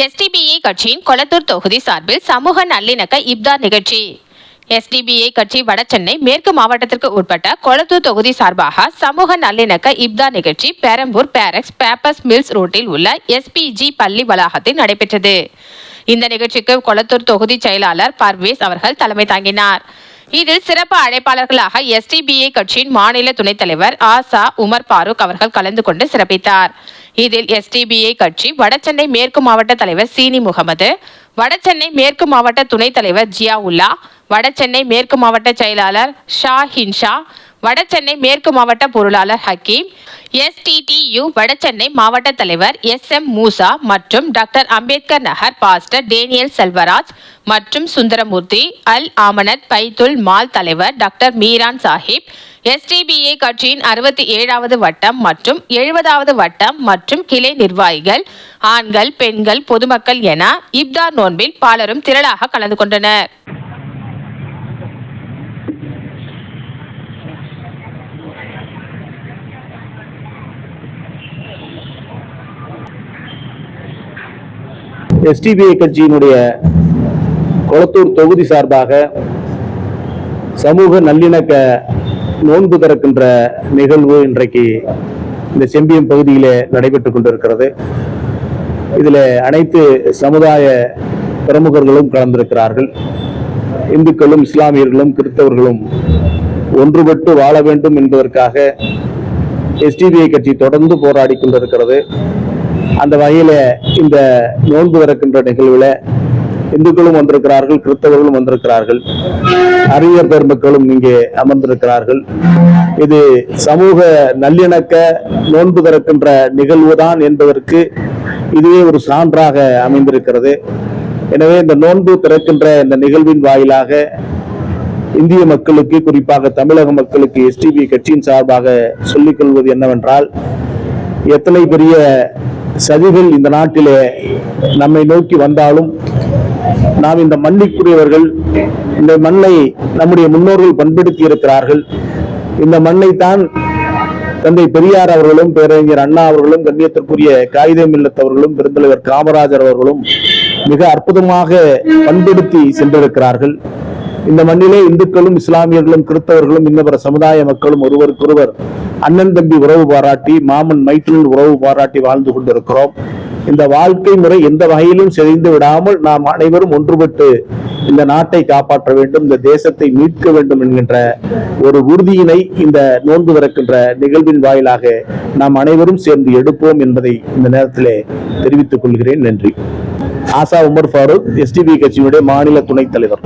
SDPI கட்சியின் கொளத்தூர் தொகுதி சார்பில் சமூக நல்லிணக்க இப்தார் நிகழ்ச்சி. எஸ்டிபிஐ கட்சி வடசென்னை மேற்கு மாவட்டத்திற்கு உட்பட்ட கொளத்தூர் தொகுதி சார்பாக சமூக நல்லிணக்க இப்தார் நிகழ்ச்சி பெரம்பூர் பேரக்ஸ் பேப்பர்ஸ் மில்ஸ் ரோட்டில் உள்ள எஸ்பிஜி பள்ளி வளாகத்தில் நடைபெற்றது. இந்த நிகழ்ச்சிக்கு கொளத்தூர் தொகுதி செயலாளர் பர்வேஸ் அவர்கள் தலைமை தாங்கினார். இதில் சிறப்பு அழைப்பாளர்களாக எஸ்டிபிஐ கட்சியின் மாநில துணைத் தலைவர் ஆசா உமர் பாரூக் அவர்கள் கலந்து கொண்டு சிறப்பித்தார். இதில் எஸ்டிபிஐ கட்சி வடசென்னை மேற்கு மாவட்ட தலைவர் சீனி முகமது, வடசென்னை மேற்கு மாவட்ட துணைத் தலைவர் ஜியாவுல்லா, வடசென்னை மேற்கு மாவட்ட செயலாளர் ஷா ஹின்ஷா, வடசென்னை மேற்கு மாவட்ட பொருளாளர் ஹக்கீம், எஸ்டிடியு வடசென்னை மாவட்ட தலைவர் SM மூசா மற்றும் doctor Ambedkar Nagar pastor Daniel Selvaraj மற்றும் சுந்தரமூர்த்தி, அல் ஆமனத் பைத்துல் மால் தலைவர் டாக்டர் மீரான் சாஹிப், எஸ்டிபிஐ கட்சியின் 67வது வட்டம் மற்றும் 70வது வட்டம் மற்றும் கிளை நிர்வாகிகள், ஆண்கள், பெண்கள், பொதுமக்கள் என இப்தார் நோன்பில் பலரும் திரளாக கலந்து கொண்டனர். எஸ்டிபிஐ கட்சியினுடைய கொளத்தூர் தொகுதி சார்பாக சமூக நல்லிணக்க நோன்பு திறக்கின்ற நிகழ்வு இன்றைக்கு இந்த செம்பியம் பகுதியிலே நடைபெற்றுக் கொண்டிருக்கிறது. இதில் அனைத்து சமுதாய பிரமுகர்களும் கலந்திருக்கிறார்கள். இந்துக்களும் இஸ்லாமியர்களும் கிறிஸ்தவர்களும் ஒன்றுபட்டு வாழ வேண்டும் என்பதற்காக எஸ்டிபிஐ கட்சி தொடர்ந்து போராடி கொண்டிருக்கிறது. அந்த வகையில இந்த நோன்பு திறக்கின்ற நிகழ்வுல இந்துக்களும் வந்திருக்கிறார்கள், கிறிஸ்தவர்களும் வந்திருக்கிறார்கள், அறிஞர் பெருமக்களும் இங்கே அமர்ந்திருக்கிறார்கள். இது சமூக நல்லிணக்க நோன்பு திறக்கின்ற நிகழ்வுதான் என்பதற்கு இதுவே ஒரு சான்றாக அமைந்திருக்கிறது. எனவே இந்த நோன்பு திறக்கின்ற இந்த நிகழ்வின் வாயிலாக இந்திய மக்களுக்கு, குறிப்பாக தமிழக மக்களுக்கு எஸ்டிபிஐ கட்சியின் சார்பாக சொல்லிக் கொள்வது என்னவென்றால், எத்தனை பெரிய சதிகள் இந்த நாட்டிலே நம்மை நோக்கி வந்தாலும் நாம் இந்த மண்ணுக்குரியவர்கள், இந்த மண்ணை நம்முடைய முன்னோர்கள் பண்படுத்தி இருக்கிறார்கள். இந்த மண்ணை தான் தந்தை பெரியார் அவர்களும், பேரறிஞர் அண்ணா அவர்களும், கண்ணியத்திற்குரிய காகிதம் இல்லத்தவர்களும், பெருந்தலைவர் காமராஜர் அவர்களும் மிக அற்புதமாக பண்படுத்தி சென்றிருக்கிறார்கள். இந்த மண்ணிலே இந்துக்களும் இஸ்லாமியர்களும் கிறிஸ்தவர்களும் இன்னபிற சமுதாய மக்களும் ஒருவருக்கொருவர் அண்ணன் தம்பி உறவு பாராட்டி, மாமன் மைத்துனன் உறவு பாராட்டி வாழ்ந்து கொண்டிருக்கிறோம். இந்த வாழ்க்கை முறை எந்த வகையிலும் சிதைந்து விடாமல் நாம் அனைவரும் ஒன்றுபட்டு இந்த நாட்டை காப்பாற்ற வேண்டும், இந்த தேசத்தை மீட்க வேண்டும் என்கின்ற ஒரு உறுதியினை இந்த நோன்பு திறக்கின்ற நிகழ்வின் வாயிலாக நாம் அனைவரும் சேர்ந்து எடுப்போம் என்பதை இந்த நேரத்திலே தெரிவித்துக் கொள்கிறேன். நன்றி. ஆசா உமர் பாரூக், எஸ்டிபிஐ கட்சியினுடைய மாநில துணைத் தலைவர்.